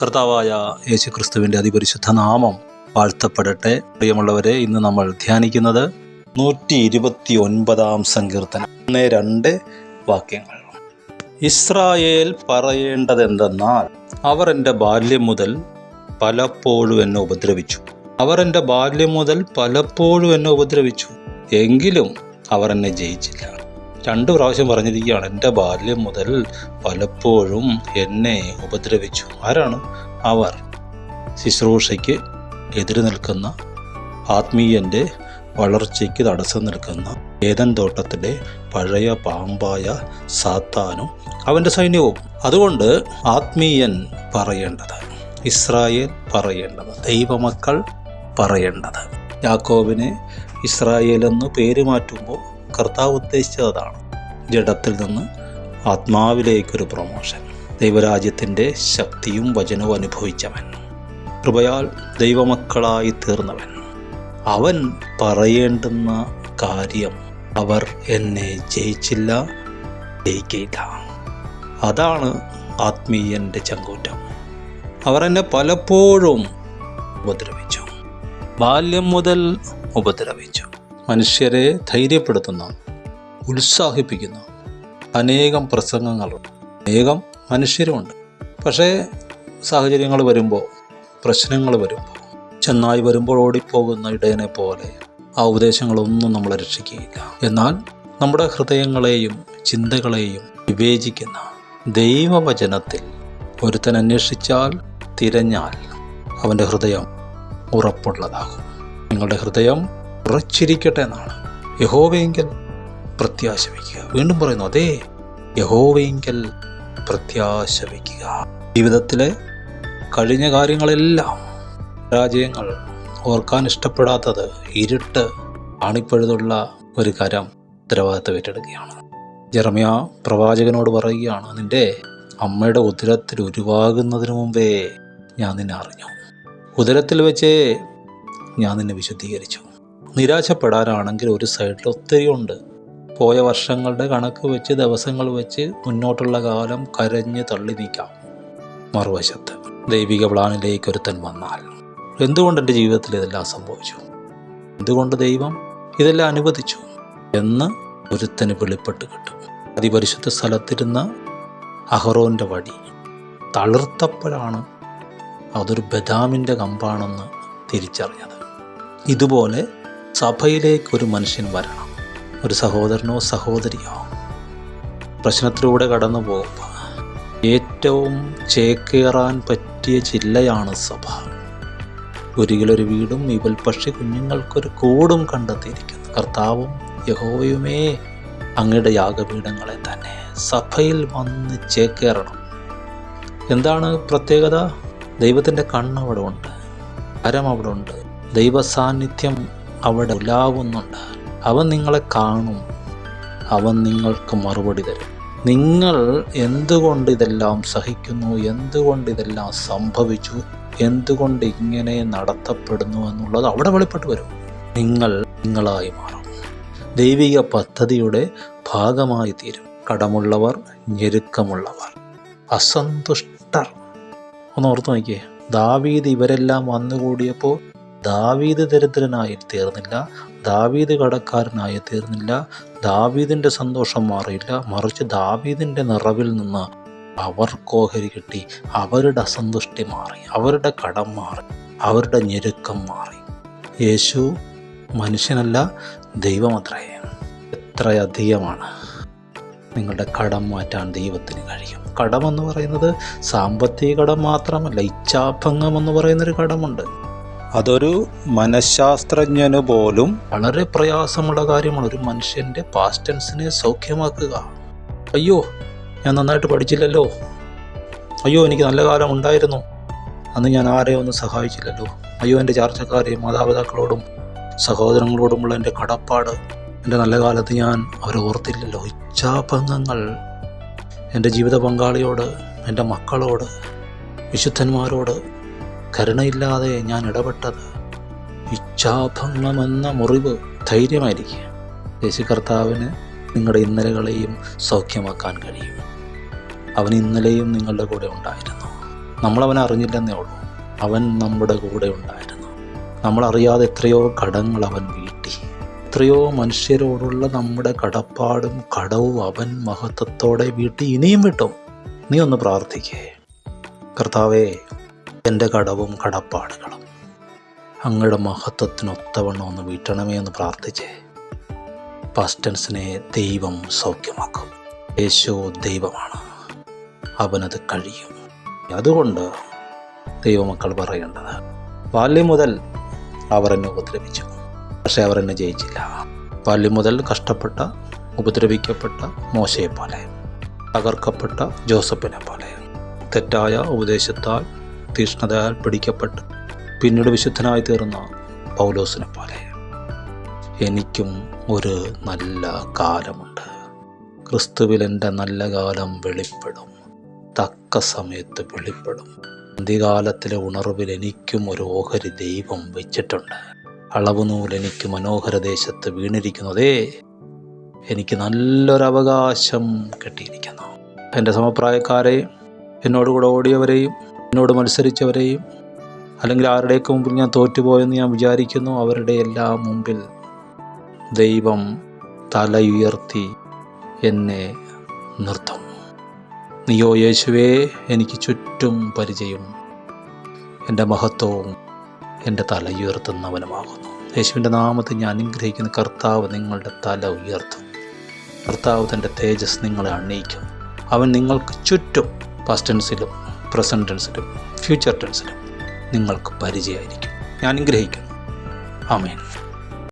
കർത്താവായ യേശുക്രിസ്തുവിൻ്റെ അതിപരിശുദ്ധ നാമം വാഴ്ത്തപ്പെടട്ടെ. പ്രിയമുള്ളവരെ, ഇന്ന് നമ്മൾ ധ്യാനിക്കുന്നത് 129 സങ്കീർത്തനം 1-2 വാക്യങ്ങൾ. ഇസ്രായേൽ പറയേണ്ടതെന്തെന്നാൽ, അവർ എൻ്റെ ബാല്യം മുതൽ പലപ്പോഴും എന്നെ ഉപദ്രവിച്ചു. എങ്കിലും അവർ എന്നെ ജയിച്ചില്ല. 2 പ്രാവശ്യം പറഞ്ഞിരിക്കുകയാണ്, എൻ്റെ ബാല്യം മുതൽ പലപ്പോഴും എന്നെ ഉപദ്രവിച്ചു. ആരാണ് അവർ? ശുശ്രൂഷയ്ക്ക് എതിര് നിൽക്കുന്ന, ആത്മീയൻ്റെ വളർച്ചയ്ക്ക് തടസ്സം നിൽക്കുന്ന ഏദൻ തോട്ടത്തിലെ പഴയ പാമ്പായ സാത്താനും അവൻ്റെ സൈന്യവും. അതുകൊണ്ട് ആത്മീയൻ പറയേണ്ടത്, ഇസ്രായേൽ പറയേണ്ടത്, ദൈവമക്കൾ പറയേണ്ടത്. യാക്കോബിനെ ഇസ്രായേൽ എന്ന് പേര് മാറ്റുമ്പോൾ കർത്താവ് ഉദ്ദേശിച്ചതാണ്. ജഡത്തിൽ നിന്ന് ആത്മാവിലേക്കൊരു പ്രൊമോഷൻ. ദൈവരാജ്യത്തിൻ്റെ ശക്തിയും വചനവും അനുഭവിച്ചവൻ, കൃപയാൽ ദൈവമക്കളായി തീർന്നവൻ, അവൻ പറയേണ്ടുന്ന കാര്യം, അവർ എന്നെ ജയിച്ചില്ല, ജയിക്കില്ല. അതാണ് ആത്മീയൻ്റെ ചങ്കൂറ്റം. അവർ എന്നെ പലപ്പോഴും ഉപദ്രവിച്ചു, ബാല്യം മുതൽ ഉപദ്രവിച്ചു. മനുഷ്യരെ ധൈര്യപ്പെടുത്തുന്ന, ഉത്സാഹിപ്പിക്കുന്ന അനേകം പ്രസംഗങ്ങളുണ്ട്, അനേകം മനുഷ്യരുമുണ്ട്. പക്ഷേ സാഹചര്യങ്ങൾ വരുമ്പോൾ, പ്രശ്നങ്ങൾ വരുമ്പോൾ, ചെന്നായി വരുമ്പോൾ ഓടിപ്പോകുന്ന ഇടയനെ പോലെ ആ ഉപദേശങ്ങളൊന്നും നമ്മളെ രക്ഷിക്കുകയില്ല. എന്നാൽ നമ്മുടെ ഹൃദയങ്ങളെയും ചിന്തകളെയും വിവേചിക്കുന്ന ദൈവവചനത്തിൽ ഒരുത്തൻ അന്വേഷിച്ചാൽ, തിരഞ്ഞാൽ അവൻ്റെ ഹൃദയം ഉറപ്പുള്ളതാകും. നിങ്ങളുടെ ഹൃദയം ഉറച്ചിരിക്കട്ടെ എന്നാണ്. യഹോവയെങ്കിൽ പ്രത്യാശ വയ്ക്കുക. വീണ്ടും പറയുന്നു, അതേ, യഹോവയെങ്കിൽ പ്രത്യാശ വയ്ക്കുക. ജീവിതത്തിലെ കഴിഞ്ഞ കാര്യങ്ങളെല്ലാം, പരാജയങ്ങൾ, ഓർക്കാൻ ഇഷ്ടപ്പെടാത്തത്, ഇരുട്ട്, ആണിപ്പഴുതുള്ള ഒരു കരം ഉത്തരവാദിത്തം ഏറ്റെടുക്കുകയാണ്. ജെറമ്യാ പ്രവാചകനോട് പറയുകയാണ്, നിന്റെ അമ്മയുടെ ഉദരത്തിൽ ഉരുവാകുന്നതിന് മുമ്പേ ഞാൻ നിന്നെ അറിഞ്ഞു, ഉദരത്തിൽ വെച്ചേ ഞാൻ നിന്നെ വിശുദ്ധീകരിച്ചു. നിരാശപ്പെടാനാണെങ്കിൽ ഒരു സൈഡിൽ ഒത്തിരി ഉണ്ട്. പോയ വർഷങ്ങളുടെ കണക്ക് വെച്ച്, ദിവസങ്ങൾ വെച്ച് മുന്നോട്ടുള്ള കാലം കരഞ്ഞ് തള്ളി നീക്കാം. മറുവശത്ത് ദൈവിക പ്ലാനിലേക്ക് ഒരുത്തൻ വന്നാൽ, എന്തുകൊണ്ട് എൻ്റെ ജീവിതത്തിൽ ഇതെല്ലാം സംഭവിച്ചു, എന്തുകൊണ്ട് ദൈവം ഇതെല്ലാം അനുവദിച്ചു എന്ന് ഒരുത്തന് വെളിപ്പെട്ട് കിട്ടും. അതിപരിശുദ്ധ സ്ഥലത്തിരുന്ന അഹറോൻ്റെ വടി തളിർത്തപ്പോഴാണ് അതൊരു ബദാമിൻ്റെ കമ്പാണെന്ന് തിരിച്ചറിഞ്ഞത്. ഇതുപോലെ സഭയിലേക്കൊരു മനുഷ്യൻ വരണം, ഒരു സഹോദരനോ സഹോദരിയോ പ്രശ്നത്തിലൂടെ കടന്നു പോകുമ്പോൾ ഏറ്റവും ചേക്കേറാൻ പറ്റിയ ചില്ലയാണ് സഭ. ഒരിക്കലൊരു വീടും ഇവൽ പക്ഷി കുഞ്ഞുങ്ങൾക്കൊരു കൂടും കണ്ടെത്തിയിരിക്കുന്നു. കർത്താവും യഹോവയുമേ അങ്ങയുടെ യാഗപീഠങ്ങളെ തന്നെ. സഭയിൽ വന്ന് ചേക്കേറണം. എന്താണ് പ്രത്യേകത? ദൈവത്തിൻ്റെ കണ്ണ് അവിടെ ഉണ്ട്, കരം അവിടെ ഉണ്ട്, ദൈവസാന്നിധ്യം അവിടെ ഉലാവുന്നുണ്ട്. അവൻ നിങ്ങളെ കാണും, അവൻ നിങ്ങൾക്ക് മറുപടി തരും. നിങ്ങൾ എന്തുകൊണ്ട് ഇതെല്ലാം സഹിക്കുന്നു, എന്തുകൊണ്ട് ഇതെല്ലാം സംഭവിച്ചു, എന്തുകൊണ്ട് ഇങ്ങനെ നടത്തപ്പെടുന്നു എന്നുള്ളത് അവിടെ വെളിപ്പെട്ട് വരും. നിങ്ങളായി മാറും, ദൈവിക പദ്ധതിയുടെ ഭാഗമായി തീരും. കടമുള്ളവർ, ഞെരുക്കമുള്ളവർ, അസന്തുഷ്ടർ. ഒന്ന് ഓർത്ത് നോക്കിയേ, ദാവീദ് ഇവരെല്ലാം വന്നുകൂടിയപ്പോൾ ദാവീദ് ദരിദ്രനായി തീർന്നില്ല, ദാവീദ് കടക്കാരനായി തീർന്നില്ല, ദാവീദിൻ്റെ സന്തോഷം മാറിയില്ല. മറിച്ച് ദാവീദിൻ്റെ നിറവിൽ നിന്ന് അവർക്ക് ഓഹരി കിട്ടി, അവരുടെ അസന്തുഷ്ടി മാറി, അവരുടെ കടം മാറി, അവരുടെ ഞെരുക്കം മാറി. യേശു മനുഷ്യനല്ല, ദൈവമത്രേ. എത്രയധികമാണ് നിങ്ങളുടെ കടം മാറ്റാൻ ദൈവത്തിന് കഴിയും. കടമെന്ന് പറയുന്നത് സാമ്പത്തിക കടം മാത്രമല്ല, ഇച്ഛാഭംഗം എന്ന് പറയുന്നൊരു കടമുണ്ട്. അതൊരു മനഃശാസ്ത്രജ്ഞന് പോലും വളരെ പ്രയാസമുള്ള കാര്യമാണ്. ഒരു മനുഷ്യൻ്റെ പാസ്റ്റ് ടെൻസിനെ സൗഖ്യമാക്കുക. അയ്യോ, ഞാൻ നന്നായിട്ട് പഠിച്ചില്ലല്ലോ, അയ്യോ എനിക്ക് നല്ല കാലം ഉണ്ടായിരുന്നു, അന്ന് ഞാൻ ആരെയും ഒന്നും സഹായിച്ചില്ലല്ലോ, അയ്യോ എൻ്റെ ചാർച്ചക്കാരെയും മാതാപിതാക്കളോടും സഹോദരങ്ങളോടുമുള്ള എൻ്റെ കടപ്പാട്, എൻ്റെ നല്ല കാലത്ത് ഞാൻ അവരെ ഓർത്തില്ലല്ലോ. ഇച്ഛാഭംഗങ്ങൾ, എൻ്റെ ജീവിത പങ്കാളിയോട്, എൻ്റെ മക്കളോട്, വിശുദ്ധന്മാരോട് കരുണയില്ലാതെ ഞാൻ ഇടപെട്ടത്, ഇച്ഛാഭംഗമെന്ന മുറിവ്. ധൈര്യമായിരിക്കുക, യേശു കർത്താവിന് നിങ്ങളുടെ ഇന്നലകളെയും സൗഖ്യമാക്കാൻ കഴിയും. അവൻ ഇന്നലെയും നിങ്ങളുടെ കൂടെ ഉണ്ടായിരുന്നു. നമ്മളവനെ അറിഞ്ഞില്ലെന്നേ ഉള്ളൂ. അവൻ നമ്മുടെ കൂടെ ഉണ്ടായിരുന്നു. നമ്മളറിയാതെ എത്രയോ കടങ്ങൾ അവൻ വീട്ടി. എത്രയോ മനുഷ്യരോടുള്ള നമ്മുടെ കടപ്പാടും കടവും അവൻ മഹത്വത്തോടെ വീട്ടി, ഇനിയും വിട്ടും. നീ ഒന്ന് പ്രാർത്ഥിക്കേ, കർത്താവേ, എൻ്റെ കടവും കടപ്പാടുകളും അങ്ങയുടെ മഹത്വത്തിനൊത്തവണ്ണം ഒന്ന് വീട്ടണമേ എന്ന് പ്രാർത്ഥിച്ചേ. പാസ്റ്റ് ടെൻസിനെ ദൈവം സൗഖ്യമാക്കും. യേശു ദൈവമാണ്, അവനത് കഴിയും. അതുകൊണ്ട് ദൈവമക്കൾ പറയേണ്ടത്, ബാല്യം മുതൽ അവർ എന്നെ ഉപദ്രവിച്ചു, പക്ഷേ അവർ എന്നെ ജയിച്ചില്ല. ബാല്യം മുതൽ കഷ്ടപ്പെട്ട, ഉപദ്രവിക്കപ്പെട്ട മോശയെപ്പോലെ, തകർക്കപ്പെട്ട ജോസഫിനെ പോലെ, തെറ്റായ ഉപദേശത്താൽ തീഷ്ണതയാൽ പിടിക്കപ്പെട്ട് പിന്നീട് വിശുദ്ധനായി തീർന്ന പൗലോസിനെ പോലെ എനിക്കും ഒരു നല്ല കാലമുണ്ട്. ക്രിസ്തുവിൽ എൻ്റെ നല്ല കാലം വെളിപ്പെടും, തക്ക സമയത്ത് വെളിപ്പെടും. അന്ത്യകാലത്തിലെ ഉണർവിൽ എനിക്കും ഒരു ഓഹരി ദൈവം വെച്ചിട്ടുണ്ട്. അളവുനൂൽ എനിക്ക് മനോഹര ദേശത്ത് വീണിരിക്കുന്നതേ, എനിക്ക് നല്ലൊരവകാശം കിട്ടിയിരിക്കുന്നു. എൻ്റെ സമപ്രായക്കാരെയും എന്നോടുകൂടെ ഓടിയവരെയും എന്നോട് മത്സരിച്ചവരെയും അല്ലെങ്കിൽ ആരുടെയൊക്കെ മുമ്പിൽ ഞാൻ തോറ്റുപോയെന്ന് ഞാൻ വിചാരിക്കുന്നു, അവരുടെ എല്ലാം മുമ്പിൽ ദൈവം തലയുയർത്തി എന്നെ നിർത്തും. നീയോ യേശുവേ എനിക്ക് ചുറ്റും പരിചയം, എൻ്റെ മഹത്വവും എൻ്റെ തല ഉയർത്തുന്നവനുമാകുന്നു. യേശുവിൻ്റെ നാമത്തിൽ ഞാൻ അനുഗ്രഹിക്കുന്ന കർത്താവ് നിങ്ങളുടെ തല ഉയർത്തും. കർത്താവ് തൻ്റെ തേജസ് നിങ്ങളെ അണിയിക്കും. അവൻ നിങ്ങൾക്ക് ചുറ്റും പാസ്റ്റ് ടെൻസിലും പ്രസൻറ്റ് ടെൻസിലും ഫ്യൂച്ചർ ടെൻസിലും നിങ്ങൾക്ക് പരിചയമായിരിക്കും. ഞാൻ അനുഗ്രഹിക്കുന്നു. ആമേൻ.